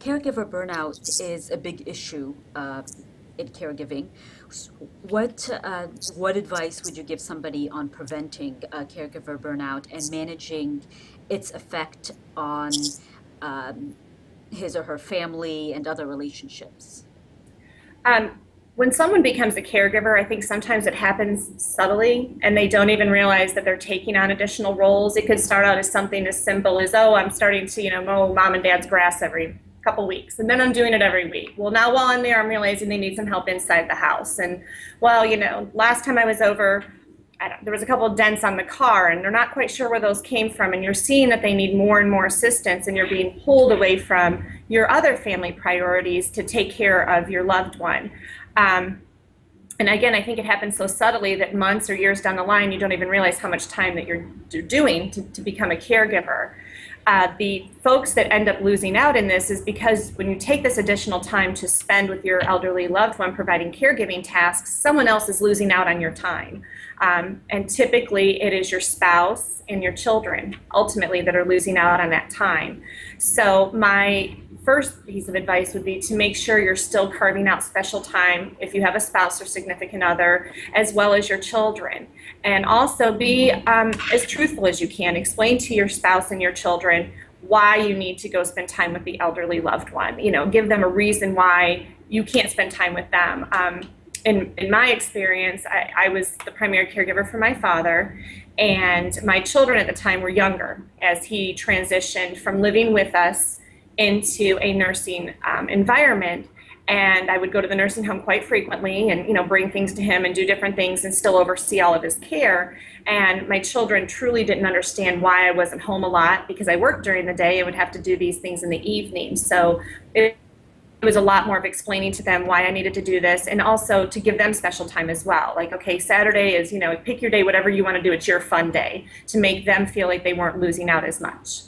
Caregiver burnout is a big issue in caregiving. What advice would you give somebody on preventing caregiver burnout and managing its effect on um, his or her family and other relationships? Um, when someone becomes a caregiver, I think sometimes it happens subtly and they don't even realize that they're taking on additional roles. It could start out as something as simple as, oh, I'm starting to, mow mom and dad's grass every couple weeks, and then I'm doing it every week. Well, now while I'm there, I'm realizing they need some help inside the house. And well, last time I was over, there was a couple of dents on the car, and they're not quite sure where those came from. And you're seeing that they need more and more assistance, and you're being pulled away from your other family priorities to take care of your loved one. Um, and again, I think it happens so subtly that months or years down the line, you don't even realize how much time that you're doing to become a caregiver. The folks that end up losing out in this is because when you take this additional time to spend with your elderly loved one providing caregiving tasks, someone else is losing out on your time. And typically it is your spouse and your children ultimately that are losing out on that time. So my first piece of advice would be to make sure you're still carving out special time if you have a spouse or significant other, as well as your children. And also be as truthful as you can. Explain to your spouse and your children why you need to go spend time with the elderly loved one. Give them a reason why you can't spend time with them. In my experience, I was the primary caregiver for my father, and my children at the time were younger as he transitioned from living with us into a nursing environment. And I would go to the nursing home quite frequently and bring things to him and do different things and still oversee all of his care. And my children truly didn't understand why I wasn't home a lot, because I worked during the day and would have to do these things in the evening. So it was a lot more of explaining to them why I needed to do this, and also to give them special time as well. Like, okay, Saturday is, pick your day, whatever you want to do, it's your fun day, to make them feel like they weren't losing out as much.